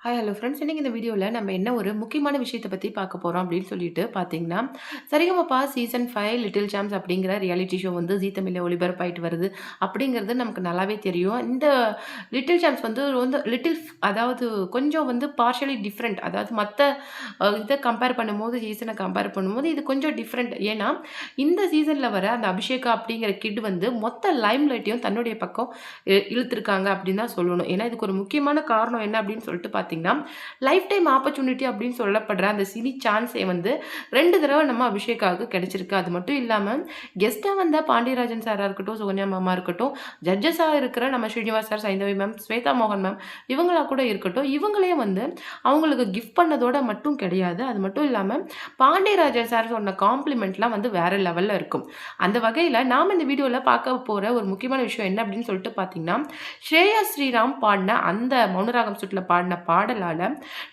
Hi hello friends. இன்னைக்கு இந்த வீடியோல நம்ம என்ன ஒரு முக்கியமான விஷயத்த பத்தி பார்க்க போறோம் அப்படின்னு சொல்லிட்டு பார்த்தீங்கன்னா, சரிகமபா சீசன் 5 லிட்டில் சாம்ப்ஸ் அப்படிங்கிற ரியாலிட்டி ஷோ வந்து ஜீ தமிழ்ல ஒளிபரப்பாயிட்டு வருது. அப்படிங்கிறது நமக்கு நல்லாவே தெரியும். இந்த லிட்டில் சாம்ப்ஸ் வந்து வந்து அதாவது கொஞ்சம் வந்து பார்ஷியலி டிஃபரெண்ட். அதாவது மத்த இத கம்பேர் பண்ணும்போது சீசன கம்பேர் பண்ணும்போது இது கொஞ்சம் டிஃபரெண்ட். ஏன்னா, இந்த சீசன்ல வர அந்த அபிஷேகா அப்படிங்கிற கிட் வந்து மொத்த லைம் லைட்டையும் தன்னுடைய பக்கம் இழுத்துருக்காங்க அப்படின்னு தான் சொல்லணும். ஏன்னா, இதுக்கு ஒரு முக்கியமான காரணம் என்ன அப்படின்னு சொல்லிட்டு பார்த்தீங்கன்னா, லைஃப் டைம் ஆப்பர்ச்சுனிட்டி அப்படின்னு சொல்லப்படுற அந்த சினி சான்ஸே வந்து 2 தடவ நம்ம அபிஷேகாவுக்கு கிடைச்சிருக்கு. அது மட்டும் இல்லாம கெஸ்ட்டா வந்த பாண்டியராஜன் சாரா இருக்கட்டும், சுகன்யா மேமா இருக்கட்டும், ஜட்ஜஸா இருக்கிற நம்ம ஸ்ரீனிவாஸ் சார், சைந்தவி மேம், ஸ்வேதா மோகன் மேம் இவங்களா கூட இருக்கட்டும், இவங்களே வந்து அவங்களுக்கு கிஃப்ட் பண்ணதோட மட்டும் கிடையாது. அது மட்டும் இல்லாம பாண்டியராஜன் சார் சொன்ன காம்ப்ளிமெண்ட்லாம் வந்து வேற லெவல்ல இருக்கும். அந்த வகையில நாம இந்த வீடியோல பார்க்க போற ஒரு முக்கியமான விஷயம் என்ன அப்படின்னு சொல்லிட்டு பார்த்தீங்கன்னா, ஸ்ரேயா ஸ்ரீராம் பாடின அந்த மௌனராகம் சுட்டுல பாடின பாடலால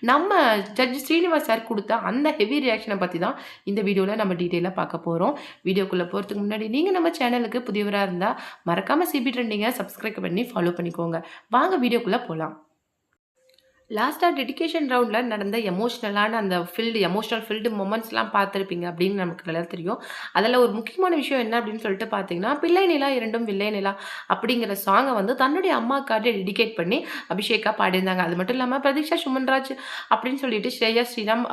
நம்ம ஜட்ஜ் ஸ்ரீனிவாஸ் சார் குடுத்த அந்த ஹெவி ரியாக்ஷன பத்தி தான் இந்த வீடியோல நம்ம டீட்டெயிலா பார்க்க போறோம். வீடியோக்குள்ள போறதுக்கு முன்னாடி நீங்க நம்ம சேனலுக்கு புதியவரா இருந்தா மறக்காம சிபி ட்ரெண்டிங்க சப்ஸ்கிரைப் பண்ணி ஃபாலோ பண்ணிக்கோங்க. வாங்க வீடியோக்குள்ள போலாம். லாஸ்ட்டா டெடிகேஷன் ரவுண்ட்ல நடந்த எமோஷனலான அந்த எமோஷனல் ஃபில்டு மொமெண்ட்ஸ்லாம் பார்த்துருப்பீங்க அப்படின்னு நமக்கு நல்லா தெரியும். அதில ஒரு முக்கியமான விஷயம் என்ன அப்படின்னு சொல்லிட்டு பார்த்தீங்கன்னா, "பிள்ளை நிலா இரண்டும் வில்லை நிலா" அப்படிங்கிற சாங்க வந்து தன்னுடைய அம்மாக்காக டெடிகேட் பண்ணி அபிஷேகா பாடியிருந்தாங்க. அது மட்டும் இல்லாம பிரதீக்ஷா சுமன்ராஜ் அப்படின்னு சொல்லிட்டு ஸ்ரேயா ஸ்ரீராம்,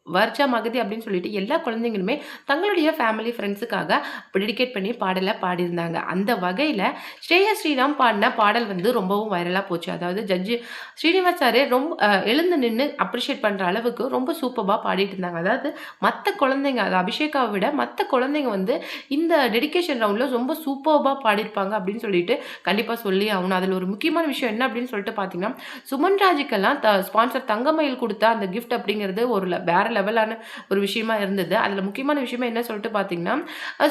வர்ச்சா மகதி அப்படின்னு சொல்லிட்டு எல்லா குழந்தைங்களுமே தங்களுடைய ஃபேமிலி ஃப்ரெண்ட்ஸுக்காக டெடிகேட் பண்ணி பாடல பாடியிருந்தாங்க. அந்த வகையில ஸ்ரேயா ஸ்ரீராம் பாடின பாடல் வந்து ரொம்பவும் வைரலா போச்சு. அதாவது ஜட்ஜ் ஸ்ரீனிவாஸ் சாரே ரொம்ப எழுந்து நின்னு அப்ரிஷியேட் பண்ற அளவுக்கு ரொம்ப சூப்பர்பா பாடிட்டு இருந்தாங்க. அதாவது மத்த குழந்தைங்க அது அபிஷேகாவ விட மத்த குழந்தைங்க வந்து இந்த டெடிகேஷன் ரவுண்ட்ல ரொம்ப சூப்பர்பா பாடியிருப்பாங்க அப்படின்னு சொல்லிட்டு கண்டிப்பா சொல்லியே ஆகணும். அதில ஒரு முக்கியமான விஷயம் என்ன அப்படின்னு சொல்லிட்டு பார்த்தீங்கன்னா, சுமன் ராஜுக்கெல்லாம் ஸ்பான்சர் தங்கமயில் குடுத்த அந்த கிஃப்ட் அப்படிங்கிறது ஒரு வேற லெவலான ஒரு விஷயமா இருந்தது. அதில முக்கியமான விஷயமே என்ன சொல்லிட்டு பார்த்தீங்கன்னா,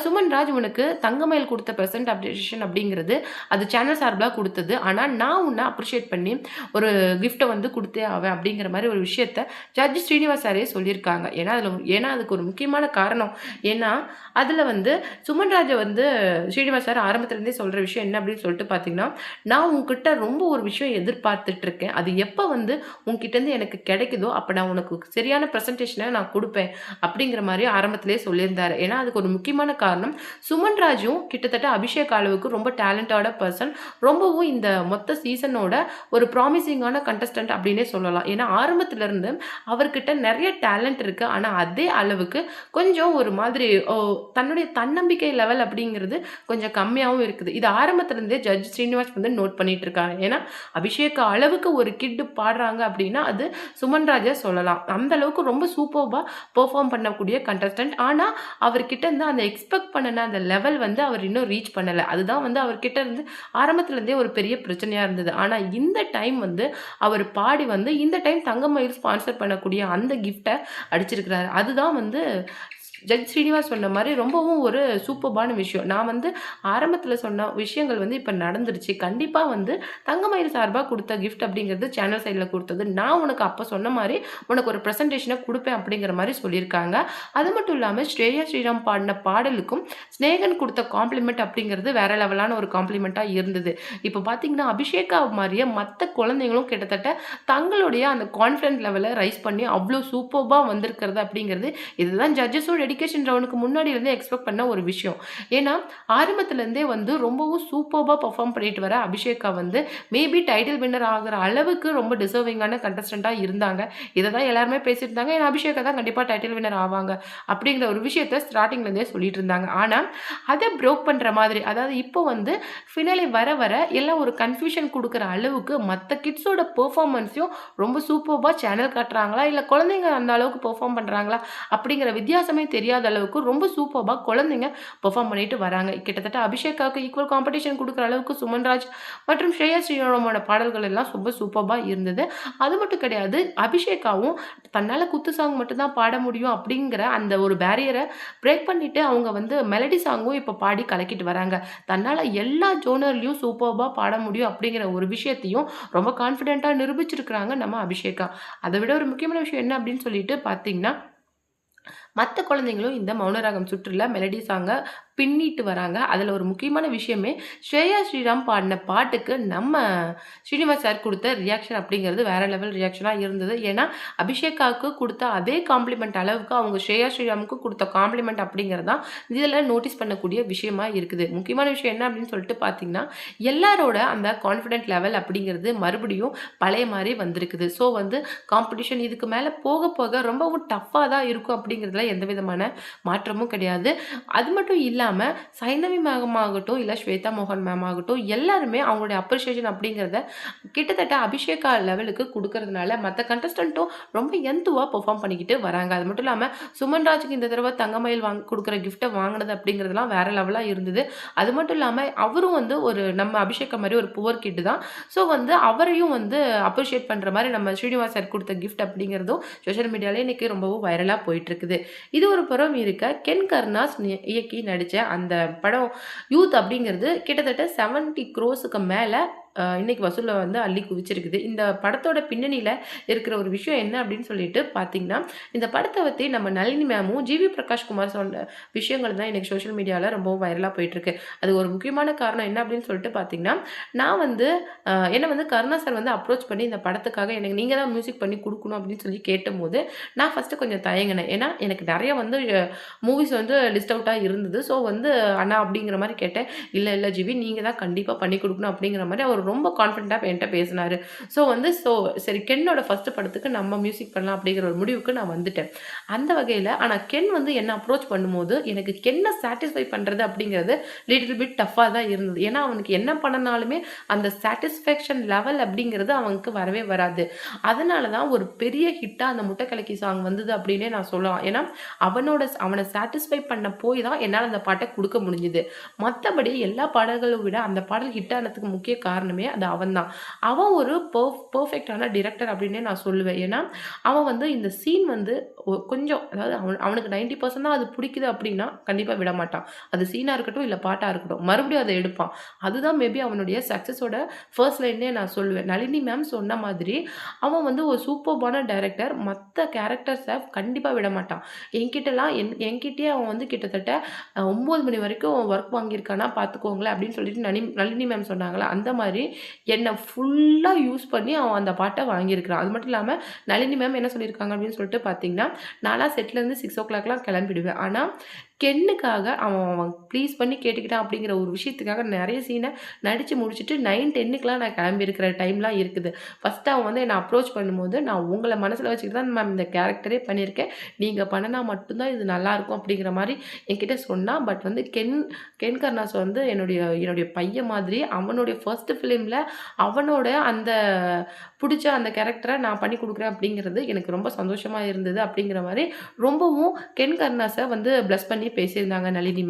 சுமன் ராஜ் உனக்கு தங்கமயில் குடுத்த பிரசன்ட் அப்ரிசியேஷன் அப்படிங்கிறது அது சேனல் சார்பா குடுத்தது. ஆனா நான் உன்ன அப்ரிஷியேட் பண்ணி ஒரு கிஃப்ட்ட வந்து குடுத்தே ஆவேன் அப்படிங்கிற மாரி ஒரு விஷயத்த ஜட்ஜ் ஸ்ரீனிவாஸ் சாரே சொல்லியிருக்காங்க. ஏன்னா அதுக்கு ஒரு முக்கியமான காரணம். ஏன்னா, அதில வந்து சுமன் ராஜ வந்து ஸ்ரீனிவாஸ் சார் ஆரம்பத்திலேருந்தே சொல்ற விஷயம் என்ன அப்படின்னு சொல்லிட்டு பார்த்தீங்கன்னா, நான் உன்கிட்ட ரொம்ப ஒரு விஷயம் எதிர்பார்த்துட்டு இருக்கேன். அது எப்ப வந்து உன்கிட்டேருந்து எனக்கு கிடைக்குதோ, அப்ப நான் உனக்கு சரியான பிரசன்டேஷன நான் குடுப்பேன். அப்படிங்கிற மாரி ஆரம்பத்திலேயே சொல்லியிருந்தாரு. ஏன்னா, அதுக்கு ஒரு முக்கியமான காரணம், சுமன் ராஜும் கிட்டத்தட்ட அபிஷேக் அளவுக்கு ரொம்ப டேலண்டடான பெர்சன். ரொம்பவும் இந்த மொத்த சீசனோட ஒரு ப்ராமிசிங்கான கண்டஸ்டன்ட் அப்படின்னே சொல்லலாம். ஏன்னா, ஆரம்பத்திலருந்து அவர்கிட்ட நெறைய டேலண்ட் இருக்கு. ஆனா, அதே அளவுக்கு கொஞ்சம் ஒரு மாதிரி தன்னுடைய தன்னம்பிக்கை லெவல் அப்படிங்கிறது கொஞ்சம் கம்மியாவும் இருக்குது. இது ஆரம்பத்திலருந்தே ஜட்ஜ் ஸ்ரீனிவாஸ் வந்து நோட் பண்ணிட்டு இருக்காங்க. ஏன்னா, அபிஷேக் அளவுக்கு ஒரு கிட் பாடுறாங்க அப்படின்னா, அது சுமன் ராஜ சொல்லலாம். அந்த அளவுக்கு ரொம்ப சூப்பர்பா பெர்ஃபார்ம் பண்ணக்கூடிய கண்டஸ்டன்ட். ஆனா, அவர்கிட்ட இருந்து அந்த எக்ஸ்பெக்ட் பண்ணுன அந்த லெவல் வந்து அவர் இன்னும் ரீச் பண்ணல. அதுதான் வந்து அவர்கிட்ட இருந்து ஆரம்பத்துல இருந்தே ஒரு பெரிய பிரச்சனையா இருந்தது. ஆனா, இந்த டைம் வந்து அவர் பாடி வந்து இந்த டைம் தங்கமயில் ஸ்பான்சர் பண்ணக்கூடிய அந்த கிஃப்ட்ட அடிச்சிருக்கிறாரு. அதுதான் வந்து ஜட்ஜ் ஸ்ரீனிவாஸ் சொன்ன மாரி ரொம்பவும் ஒரு சூப்பர்பான விஷயம். நான் வந்து ஆரம்பத்தில சொன்ன விஷயங்கள் வந்து இப்ப நடந்துருச்சு. கண்டிப்பா வந்து தங்கமயில் சார்பா குடுத்த கிஃப்ட் அப்படிங்கிறது சேனல் சைட்ல குடுத்தது. நான் உனக்கு அப்ப சொன்ன மாரி உனக்கு ஒரு பிரசன்டேஷன குடுப்பேன் அப்படிங்கிற மாரி சொல்லியிருக்காங்க. அது மட்டும் இல்லாம ஸ்ரேயா ஸ்ரீராம் பாடின பாடலுக்கும் ஸ்நேகன் குடுத்த காம்ப்ளிமெண்ட் அப்படிங்கிறது வேற லெவலான ஒரு காம்ப்ளிமெண்ட்டா இருந்தது. இப்ப பார்த்தீங்கன்னா, அபிஷேகா மாரியே மத்த குழந்தைங்களும் கிட்டத்தட்ட தங்களுடைய அந்த கான்ஃபிடன்ட் லெவல ரைஸ் பண்ணி அவ்ளோ சூப்பர்பா வந்திருக்கிறது அப்படிங்கிறது இதுதான் ஜட்ஜஸோட டெடிகேஷன் ரவுண்டுக்கு முன்னாடி இருந்தே எக்ஸ்பெக்ட் பண்ண ஒரு விஷயம். ஏன்னா, ஆரம்பத்துல இருந்தே வந்து ரொம்பவும் சூப்பர்பா பெர்ஃபார்ம் பண்ணிட்டு வர அபிஷேகா வந்து மேபி டைட்டில் வின்னர் ஆகுற அளவுக்கு ரொம்ப டிசர்விங்கான கண்டஸ்டன்ட்டா இருந்தாங்க. இத தான் எல்லாருமே பேசிட்டு இருந்தாங்க. ஏன்னா, அபிஷேகா தான் கண்டிப்பா டைட்டில் வின்னர் ஆவாங்க. அப்படிங்கிற ஒரு விஷயத்த ஸ்டார்ட்டிங்ல இருந்தே சொல்லிட்டு இருந்தாங்க. ஆனா, அத ப்ரோக் பண்ற மாதிரி அதாவது இப்போ வந்து ஃபினாலே வர வர எல்லாம் ஒரு கன்ஃப்யூஷன் குடுக்குற அளவுக்கு மத்த கிட்ஸோட பெர்ஃபார்மன்ஸையும் ரொம்ப சூப்பர்பா சேனல் காட்டுறாங்களா? இல்ல குழந்தைங்க அந்த அளவுக்கு பெர்ஃபார்ம் பண்றாங்களா? அப்படிங்கிற வித்தியாசமே தெரியாத அளவுக்கு ரொம்ப சூப்பர்பா குழந்தைங்க பெர்ஃபார்ம் பண்ணிட்டு வராங்க. கிட்டத்தட்ட அபிஷேகாவுக்கு ஈக்குவல் காம்படிஷன் குடுக்குற அளவுக்கு சுமன்ராஜ் மற்றும் ஸ்ரேயா ஸ்ரீராமோட பாடல்கள் எல்லாம் ரொம்ப சூப்பர்பா இருந்தது. அது மட்டும் கிடையாது, அபிஷேகாவும் தன்னால குத்து சாங் மட்டும் தான் பாட முடியும் அப்படிங்கிற அந்த ஒரு பேரியர பிரேக் பண்ணிட்டு அவங்க வந்து மெலடி சாங்கும் இப்ப பாடி கலக்கிட்டு வராங்க. தன்னால எல்லா ஜோனர்லயும் சூப்பர்பா பாட முடியும் அப்படிங்கிற ஒரு விஷயத்தையும் ரொம்ப கான்ஃபிடென்ட்டா நிரூபிச்சிருக்கிறாங்க நம்ம அபிஷேகா. அத விட ஒரு முக்கியமான விஷயம் என்ன அப்படின்னு சொல்லிட்டு பார்த்தீங்கன்னா, மத்த குழந்தைங்களும் இந்த மௌனராகம் சுற்றுல மெலடி சாங்க பின்னிட்டு வராங்க. அதுல ஒரு முக்கியமான விஷயமே, ஸ்ரேயா ஸ்ரீராம் பாடுன பாட்டுக்கு நம்ம ஸ்ரீனிவாஸ் சார் குடுத்த ரியாக்ஷன் அப்படிங்கிறது வேற லெவல் ரியாக்ஷனா இருந்தது. ஏன்னா, அபிஷேகாவுக்கு குடுத்த அதே காம்ப்ளிமெண்ட் அளவுக்கு அவங்க ஸ்ரேயா ஸ்ரீராமுக்கு குடுத்த காம்ப்ளிமெண்ட் அப்படிங்கிறது தான் இதுல நோட்டீஸ் பண்ணக்கூடிய விஷயமா இருக்குது. முக்கியமான விஷயம் என்ன அப்படின்னு சொல்லிட்டு பார்த்தீங்கன்னா, எல்லாரோட அந்த கான்ஃபிடென்ட் லெவல் அப்படிங்கிறது மறுபடியும் பழைய மாரி வந்திருக்குது. ஸோ வந்து காம்படிஷன் இதுக்கு மேல போக போக ரொம்பவும் டஃப்பா தான் இருக்கும் அப்படிங்கிறதுல எந்த விதமான மாற்றமும் கிடையாது. அது மட்டும் இல்லாம சைந்தவி மேம் ஆகட்டும், இல்ல ஸ்வேதா மோகன் மேம் ஆகட்டும், எல்லாருமே அவங்களுடைய அப்ரிசியேஷன் அப்படிங்கிறத கிட்டத்தட்ட அபிஷேகா லெவலுக்கு குடுக்கறதுனால, மத்த கண்டஸ்டன்ட்டும் ரொம்ப என்துவா பெர்ஃபார்ம் பண்ணிக்கிட்டு வராங்க. அது மட்டும் இல்லாம சுமன் ராஜுக்கு இந்த தடவ தங்கமயில் குடுக்குற கிஃப்ட்ட வாங்குனது அப்படிங்கிறதெல்லாம் வேற லெவலா இருந்தது. அது மட்டும் இல்லாம அவரும் வந்து ஒரு நம்ம அபிஷேகா மாரி ஒரு புவர் கிட் தான். ஸோ வந்து அவரையும் வந்து அப்ரிஷியேட் பண்ற மாரி நம்ம ஸ்ரீனிவாஸ் சார் குடுத்த கிஃப்ட் அப்படிங்கிறதும் சோஷியல் மீடியால இன்னைக்கு ரொம்பவும் வைரலா போயிட்டு இருக்குது. இது ஒரு புறம் இருக்க, கென் கருணாஸ் இயக்கி நடிச்ச அந்த படம் யூத் அப்படிங்கிறது கிட்டத்தட்ட 70 க்ரோர்ஸ்க்கு மேல இன்னைக்கு வசூல்ல வந்து அள்ளி குவிச்சிருக்குது. இந்த படத்தோட பின்னணியில இருக்கிற ஒரு விஷயம் என்ன அப்படின்னு சொல்லிட்டு பார்த்தீங்கன்னா, இந்த படத்த பத்தி நம்ம நளினி மேமும், ஜிவி பிரகாஷ் குமார் சொன்ன விஷயங்கள் தான் இன்னைக்கு சோஷியல் மீடியால ரொம்பவும் வைரலா போயிட்டுருக்கு. அது ஒரு முக்கியமான காரணம் என்ன அப்படின்னு சொல்லிட்டு பார்த்தீங்கன்னா, நான் வந்து என்ன வந்து கருணா சார் வந்து அப்ரோச் பண்ணி இந்த படத்துக்காக எனக்கு நீங்க தான் மியூசிக் பண்ணி குடுக்கணும் அப்படின்னு சொல்லி கேட்டபோது, நான் ஃபர்ஸ்ட்டு கொஞ்சம் தயங்குனேன். ஏன்னா, எனக்கு நெறைய வந்து மூவிஸ் வந்து லிஸ்ட் அவுட்டா இருந்தது. ஸோ வந்து அண்ணா அப்படிங்கிற மாரி கேட்டேன். இல்ல, இல்ல ஜிவி நீங்க தான் கண்டிப்பா பண்ணி குடுக்கணும் அப்படிங்கிற மாரி அவர் ரொம்ப கான்ஃபிடென்ட்டா என்ட்ட பேசினாரு. சரி கென்னோட ஃபர்ஸ்ட் படத்துக்கு நம்ம மியூசிக் பண்ணலாம் அப்படிங்கிற ஒரு முடிவுக்கு நான் வந்துட்டேன். அந்த வகையில ஆனா கென் வந்து என்ன அப்ரோச் பண்ணும்போது, எனக்கு கென்ன சாட்டிஸ்ஃபை பண்றது அப்படிங்கிறது லிட்டில் பிட் டஃப்பா தான் இருந்தது. ஏன்னா, அவனுக்கு என்ன பண்ணனாலுமே அந்த சாட்டிஸ்ஃபேக்ஷன் லெவல் அப்படிங்கிறது அவனுக்கு வரவே வராது. அதனால தான் ஒரு பெரிய ஹிட்டா அந்த முட்டை கலக்கி சாங் வந்தது அப்படின்னே நான் சொல்லலாம். ஏன்னா, அவன சாட்டிஸ்ஃபை பண்ண போய் தான் என்னால அந்த பாட்ட குடுக்க முடிஞ்சது. மத்தபடி எல்லா பாடல்கள விட அந்த பாடல் ஹிட் ஆனதுக்கு முக்கிய காரணமே அது அவன் தான். அவன் ஒரு பெர்ஃபெக்ட்டான டைரக்டர் அப்படின்னே நான் சொல்லுவேன். ஏன்னா, அவன் வந்து இந்த சீன் வந்து கொஞ்சம் அதாவது அவனுக்கு 90% தான் அது பிடிக்குது அப்படின்னா, கண்டிப்பா விடமாட்டான். அது சீனா இருக்கட்டும், இல்ல பாட்டா இருக்கட்டும். மறுபடியும் அத எடுப்பான். அதுதான் மேபி அவனுடைய சக்சஸோட ஃபர்ஸ்ட் லைன்னே நான் சொல்லுவேன். நளினி மேம் சொன்ன மாதிரி, அவன் வந்து ஒரு சூப்பர்பான டைரக்டர். மத்த கேரக்டர்ஸ கண்டிப்பா விடமாட்டான். என்கிட்டலாம் என்கிட்டயே அவன் வந்து கிட்டத்தட்ட 9 மணி வரைக்கும் ஒர்க் வாங்கியிருக்கான்னா பார்த்துக்கோங்களேன் அப்படின்னு சொல்லிட்டு நளினி மேம் சொன்னாங்கல்ல, அந்த மாரி என்ன ஃபுல்லா யூஸ் பண்ணி அவன் அந்த பாட்ட வாங்கியிருக்கிறான். அது மட்டும் இல்லாம நளினி மேம் என்ன சொல்லியிருக்காங்க அப்படின்னு சொல்லிட்டு பார்த்தீங்கன்னா, நான்லாம் செட்லேருந்து 6:00லாம் கிளம்பிடுவேன். ஆனா, கென்னுக்காக அவன் அவன் ப்ளீஸ் பண்ணி கேட்டுக்கிட்டான் அப்படிங்கிற ஒரு விஷயத்துக்காக நெறைய சீன நடிச்சு முடிச்சுட்டு 9, 10க்குலாம் நான் கிளம்பியிருக்கிற டைம்லாம் இருக்குது. ஃபர்ஸ்ட்டு அவன் வந்து என்ன அப்ரோச் பண்ணும்போது, நான் உங்கள மனசுல வச்சுக்கிட்டு தான் மேம் இந்த கேரக்டரே பண்ணியிருக்கேன். நீங்க பண்ணுனா மட்டும் தான் இது நல்லாயிருக்கும் அப்படிங்கிற மாரி என்கிட்ட சொன்னான். பட் வந்து கென் கருணாஸ் வந்து என்னுடைய என்னுடைய பையன் மாதிரி அவனுடைய ஃபர்ஸ்ட் ஃபிலிம்ல அவனோட அந்த புடிச்ச அந்த கேரக்டர நான் பண்ணி குடுக்குறேன் அப்படிங்கிறது எனக்கு ரொம்ப சந்தோஷமா இருந்தது அப்படிங்கிற மாரி ரொம்பவும் கென் கருணாஸ வந்து பிளஸ் பண்ணி பேசியிருந்தாங்க நளினி.